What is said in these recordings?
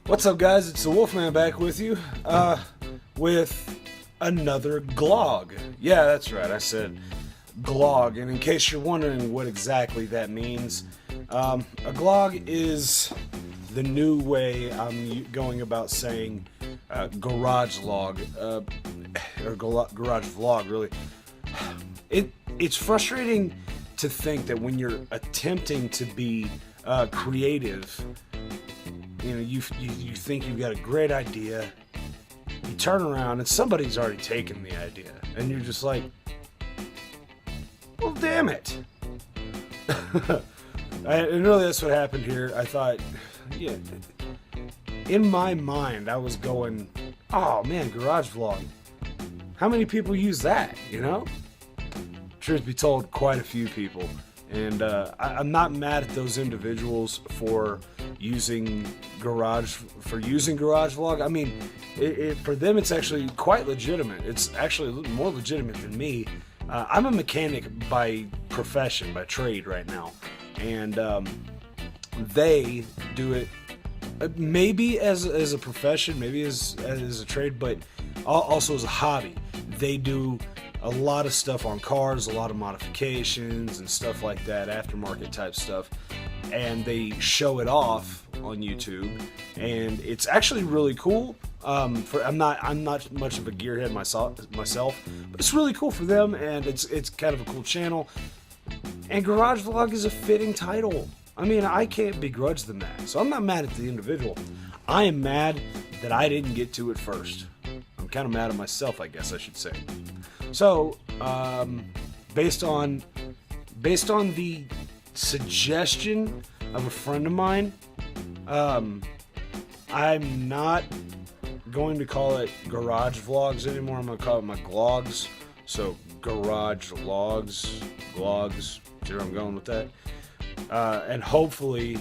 What's up, guys? It's the Wolfman back with you, with another GLOG. Yeah, that's right, I said GLOG, and in case you're wondering what exactly that means, a GLOG is the new way I'm going about saying garage log, or garage vlog, really. It's frustrating to think that when you're attempting to be creative, you know, you think you've got a great idea, you turn around and somebody's already taken the idea, and you're just like, well, damn it. And really that's what happened here. I thought, yeah, in my mind I was going, oh man, garage vlog, how many people use that, you know? Truth be told, quite a few people. And I'm not mad at those individuals for using garage vlog. I mean, for them it's actually quite legitimate. It's actually a little more legitimate than me. I'm a mechanic by profession, by trade right now, and they do it maybe as a profession, maybe as a trade, but also as a hobby. They do a lot of stuff on cars, a lot of modifications and stuff like that, aftermarket type stuff, and they show it off on YouTube, and it's actually really cool. I'm not much of a gearhead myself, but it's really cool for them, and it's kind of a cool channel. And garage vlog is a fitting title. I mean, I can't begrudge them that, so I'm not mad at the individual. I am mad that I didn't get to it first. I'm kind of mad at myself, I guess I should say. So, based on the suggestion of a friend of mine, I'm not going to call it garage vlogs anymore. I'm going to call it my GLOGs. So, garage logs, GLOGs. See where I'm going with that? And hopefully,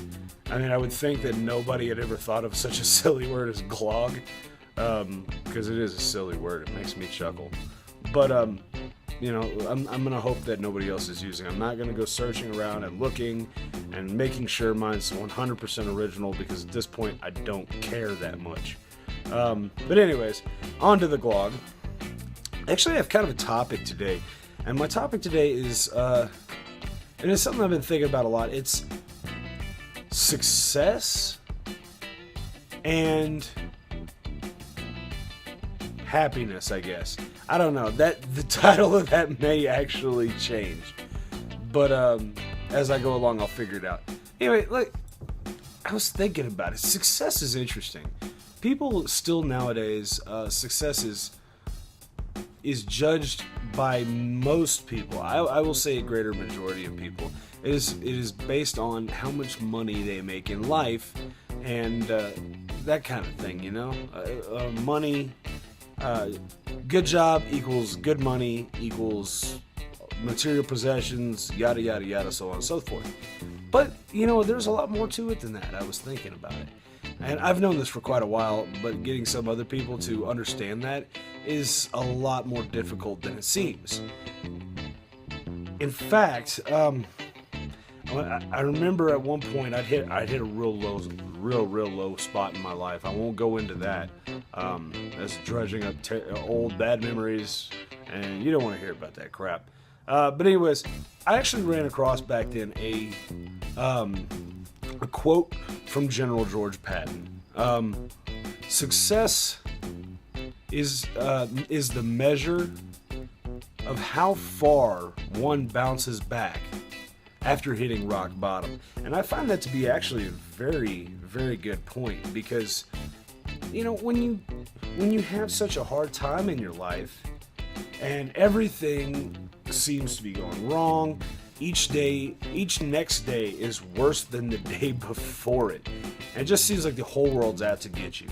I mean, I would think that nobody had ever thought of such a silly word as GLOG, because it is a silly word. It makes me chuckle. But, you know, I'm going to hope that nobody else is using it. I'm not going to go searching around and looking and making sure mine's 100% original, because at this point I don't care that much. But anyways, on to the GLOG. Actually, I have kind of a topic today. And my topic today is, and it's something I've been thinking about a lot. It's success and happiness, I guess. I don't know. That the title of that may actually change, but as I go along, I'll figure it out. Anyway, like, I was thinking about it. Success is interesting. People still nowadays, success is judged by most people. I will say a greater majority of people. It is based on how much money they make in life, and that kind of thing. You know, money. Good job equals good money equals material possessions, yada yada yada, so on and so forth. But you know, there's a lot more to it than that. I was thinking about it, and I've known this for quite a while, but getting some other people to understand that is a lot more difficult than it seems. In fact, I remember at one point I'd hit a real low spot in my life. I won't go into that. That's dredging up old bad memories, and you don't want to hear about that crap. But anyways, I actually ran across back then a quote from General George Patton. Success is the measure of how far one bounces back after hitting rock bottom. And I find that to be actually a very, very good point, because, you know, when you have such a hard time in your life and everything seems to be going wrong, each next day is worse than the day before it. And it just seems like the whole world's out to get you.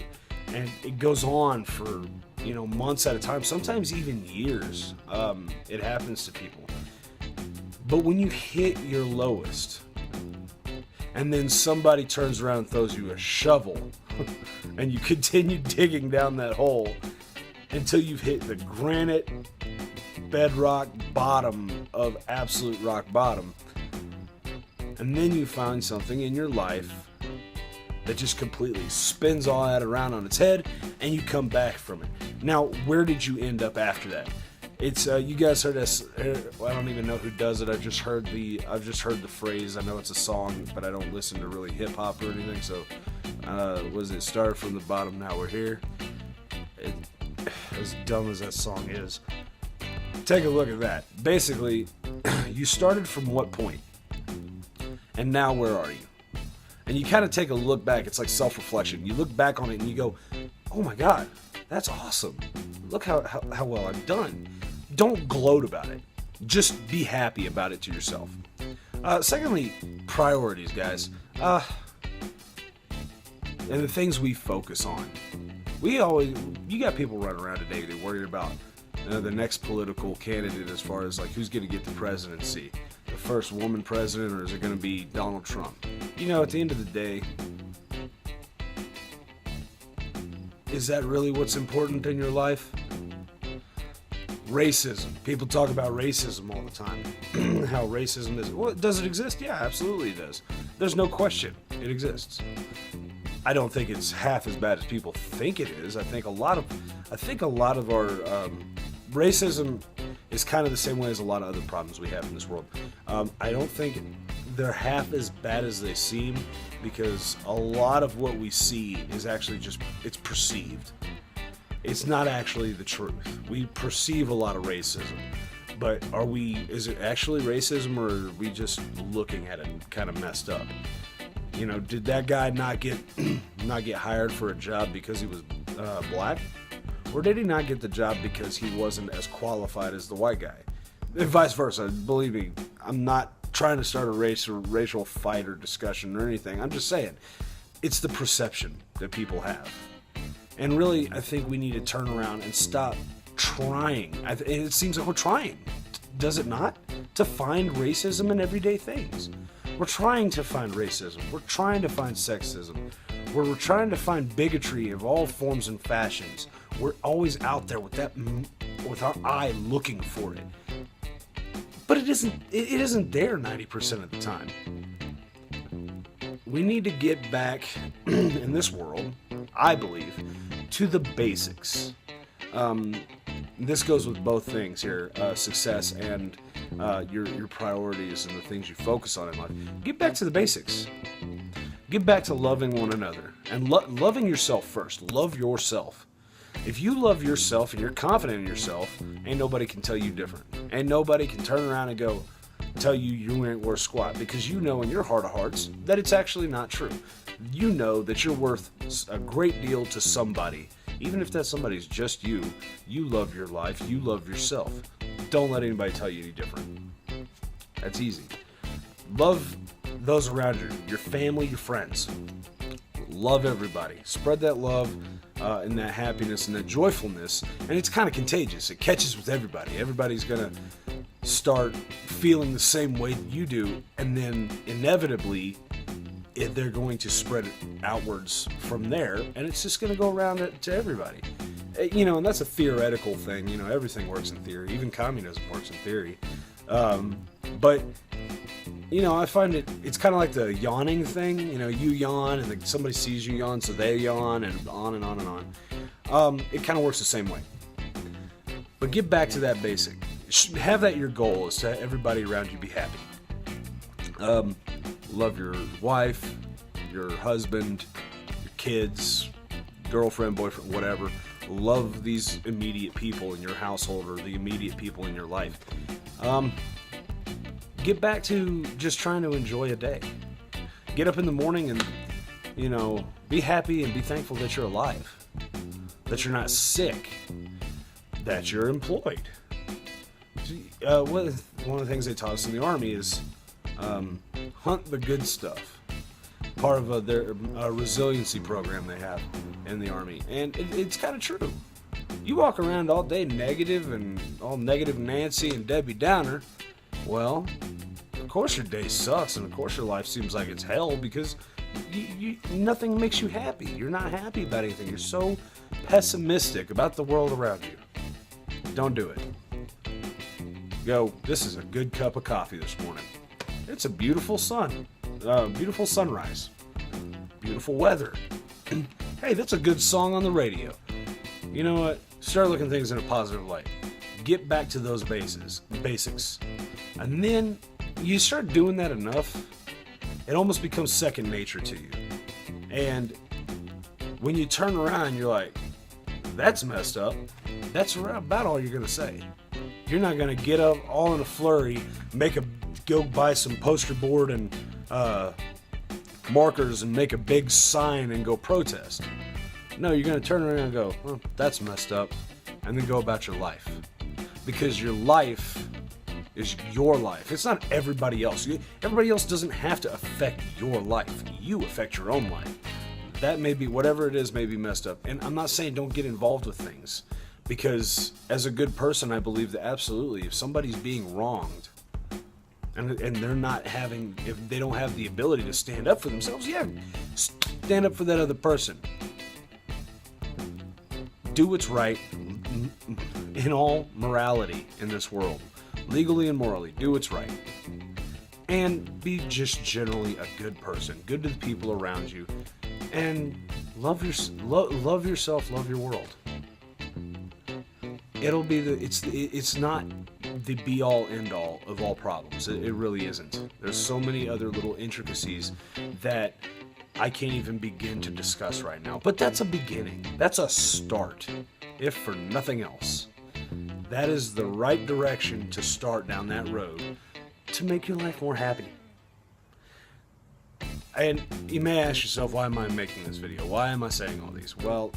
And it goes on for, you know, months at a time, sometimes even years. It happens to people. But when you hit your lowest, and then somebody turns around and throws you a shovel, and you continue digging down that hole until you've hit the granite bedrock bottom of absolute rock bottom, and then you find something in your life that just completely spins all that around on its head, and you come back from it. Now, where did you end up after that? It's you guys heard this. I don't even know who does it. I've just heard the phrase. I know it's a song, but I don't listen to really hip hop or anything. So, was it started from the bottom? Now we're here. As dumb as that song is, take a look at that. Basically, you started from what point, and now where are you? And you kind of take a look back. It's like self-reflection. You look back on it and you go, "Oh my God, that's awesome! Look how well I've done." Don't gloat about it. Just be happy about it to yourself. Secondly, priorities, guys. And the things we focus on. You got people running around today that are worried about the next political candidate as far as like who's going to get the presidency. The first woman president, or is it going to be Donald Trump? You know, at the end of the day, is that really what's important in your life? Racism. People talk about racism all the time. How racism is. Well, does it exist? Yeah, absolutely it does. There's no question it exists. I don't think it's half as bad as people think it is. I think a lot of our racism is kind of the same way as a lot of other problems we have in this world. I don't think they're half as bad as they seem, because a lot of what we see is actually just, it's perceived. It's not actually the truth. We perceive a lot of racism, but is it actually racism, or are we just looking at it kind of messed up? You know, did that guy not get hired for a job because he was black? Or did he not get the job because he wasn't as qualified as the white guy? And vice versa. Believe me, I'm not trying to start a racial fight or discussion or anything. I'm just saying, it's the perception that people have. And really, I think we need to turn around and stop trying. It seems like we're trying, does it not? To find racism in everyday things. We're trying to find racism. We're trying to find sexism. We're trying to find bigotry of all forms and fashions. We're always out there with our eye looking for it. But it isn't there 90% of the time. We need to get back in this world, I believe, to the basics. This goes with both things here, success and your priorities and the things you focus on in life. Get back to the basics. Get back to loving one another and loving yourself first. Love yourself. If you love yourself and you're confident in yourself, ain't nobody can tell you different. Ain't nobody can turn around and tell you you ain't worth squat, because you know in your heart of hearts that it's actually not true. You know that you're worth a great deal to somebody. Even if that somebody's just you, you love your life, you love yourself. Don't let anybody tell you any different. That's easy. Love those around you, your family, your friends. Love everybody. Spread that love and that happiness and that joyfulness, and it's kind of contagious. It catches with everybody. Everybody's going to start feeling the same way you do, and then inevitably they're going to spread it outwards from there, and it's just going to go around to everybody. You know, and that's a theoretical thing. You know, everything works in theory. Even communism works in theory. But, you know, I find it's kind of like the yawning thing. You know, you yawn, and then somebody sees you yawn, so they yawn, and on and on and on. It kind of works the same way. But get back to that basic. Have that your goal, is to everybody around you be happy. Love your wife, your husband, your kids, girlfriend, boyfriend, whatever. Love these immediate people in your household, or the immediate people in your life. Get back to just trying to enjoy a day. Get up in the morning and, you know, be happy and be thankful that you're alive, that you're not sick, that you're employed. One of the things they taught us in the Army is hunt the good stuff. Part of their resiliency program they have in the Army. And it's kind of true. You walk around all day negative and all negative Nancy and Debbie Downer, well, of course your day sucks, and of course your life seems like it's hell, because nothing makes you happy. You're not happy about anything. You're so pessimistic about the world around you. Don't do it. Go, this is a good cup of coffee this morning. It's a beautiful beautiful sunrise. beautiful weather. Hey, that's a good song on the radio. You know what? Start looking at things in a positive light. Get back to those basics. And then you start doing that enough, it almost becomes second nature to you. And when you turn around, you're like, that's messed up. That's about all you're going to say. You're not going to get up all in a flurry, go buy some poster board and markers and make a big sign and go protest. No, you're going to turn around and go, well, that's messed up, and then go about your life. Because your life is your life. It's not everybody else. Everybody else doesn't have to affect your life. You affect your own life. That may be, whatever it is, may be messed up. And I'm not saying don't get involved with things. Because as a good person, I believe that absolutely, if somebody's being wronged, and they're not having, if they don't have the ability to stand up for themselves, yeah, stand up for that other person. Do what's right in all morality in this world. Legally and morally, do what's right. And be just generally a good person. Good to the people around you. And love yourself, love your world. It's not the be-all, end-all of all problems. It really isn't. There's so many other little intricacies that I can't even begin to discuss right now. But that's a beginning. That's a start, if for nothing else. That is the right direction to start down that road to make your life more happy. And you may ask yourself, why am I making this video? Why am I saying all these? Well,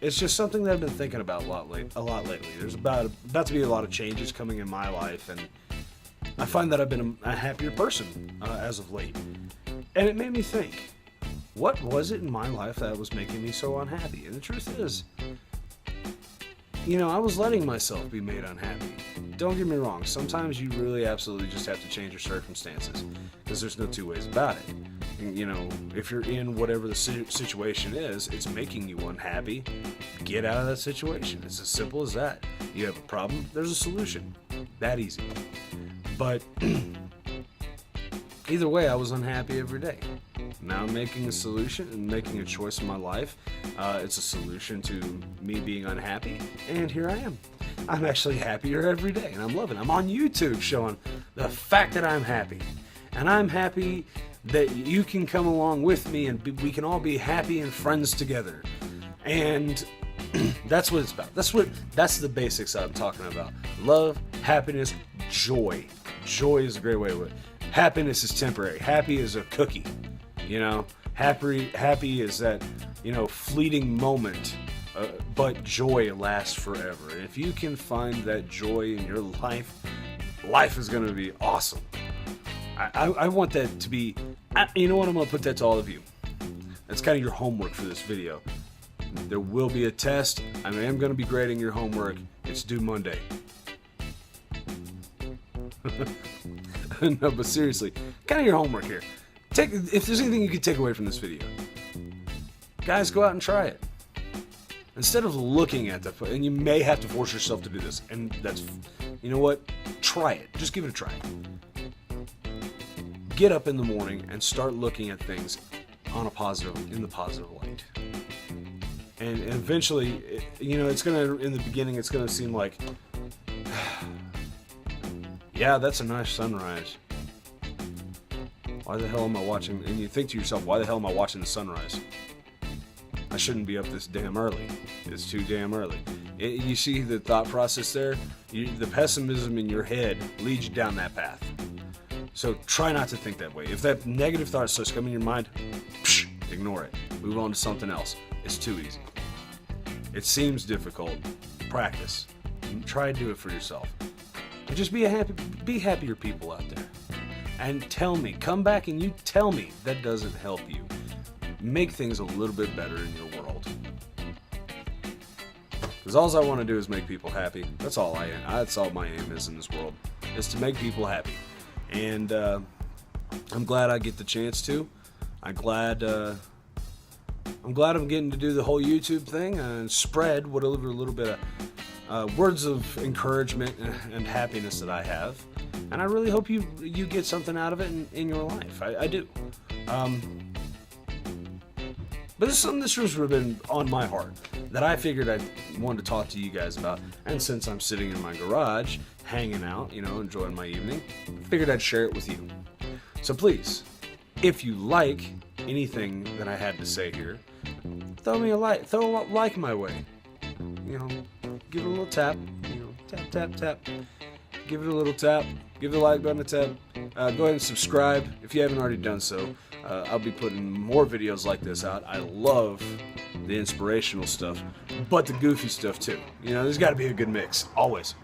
it's just something that I've been thinking about a lot lately. There's about to be a lot of changes coming in my life, and I find that I've been a happier person as of late. And it made me think, what was it in my life that was making me so unhappy? And the truth is, I was letting myself be made unhappy. Don't get me wrong, sometimes you really absolutely just have to change your circumstances, because there's no two ways about it. If you're in whatever the situation is, it's making you unhappy, get out of that situation. It's as simple as that. You have a problem, there's a solution. That easy. But either way, I was unhappy every day. Now I'm making a solution and making a choice in my life. It's a solution to me being unhappy, and here I am. I'm actually happier every day, and I'm loving it. I'm on YouTube showing the fact that I'm happy. And I'm happy that you can come along with me, and we can all be happy and friends together. And that's what it's about. That's the basics I'm talking about. Love, happiness, joy. Joy is a great way to it. Happiness is temporary. Happy is a cookie. Happy is that, fleeting moment, but joy lasts forever. And if you can find that joy in your life, life is going to be awesome. I want that to be, you know what, I'm going to put that to all of you. That's kind of your homework for this video. There will be a test. I am going to be grading your homework. It's due Monday. No, but seriously, kind of your homework here. If there's anything you can take away from this video, guys, go out and try it. Instead of looking at and you may have to force yourself to do this, and that's, you know what? Try it. Just give it a try. Get up in the morning and start looking at things in the positive light. And eventually, in the beginning, it's gonna seem like, yeah, that's a nice sunrise. Why the hell am I watching? And you think to yourself, why the hell am I watching the sunrise? I shouldn't be up this damn early. It's too damn early. You see the thought process there? The pessimism in your head leads you down that path. So try not to think that way. If that negative thought starts coming in your mind, ignore it. Move on to something else. It's too easy. It seems difficult. Practice. Try to do it for yourself. And just be happier people out there. And come back and you tell me that doesn't help you make things a little bit better in your world. Because all I want to do is make people happy. That's all my aim is in this world, is to make people happy. And I'm glad I get the chance to. I'm glad I'm getting to do the whole YouTube thing and spread whatever little bit of words of encouragement and happiness that I have. And I really hope you get something out of it in your life. I do. But this is something that's just really been on my heart that I figured I wanted to talk to you guys about. And since I'm sitting in my garage, hanging out, you know, enjoying my evening, figured I'd share it with you. So please, if you like anything that I had to say here, throw me a like, throw a like my way. You know, give it a little tap, you know, tap, tap, tap. Give it a little tap, give the like button a tap. Go ahead and subscribe if you haven't already done so. I'll be putting more videos like this out. I love the inspirational stuff, but the goofy stuff too. You know, there's got to be a good mix, always.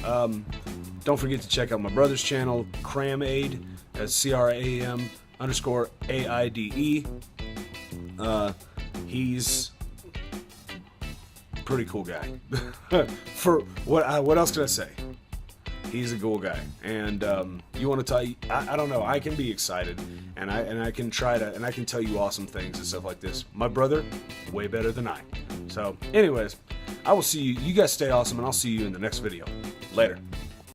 Don't forget to check out my brother's channel, Cram-Aid, that's CRAM_AIDE. He's a pretty cool guy. For what else can I say? He's a cool guy, and you want to tell you, I don't know, I can be excited, and I can try to, and I can tell you awesome things and stuff like this. My brother, way better than I. So anyways, I will see you. You guys stay awesome, and I'll see you in the next video. Later.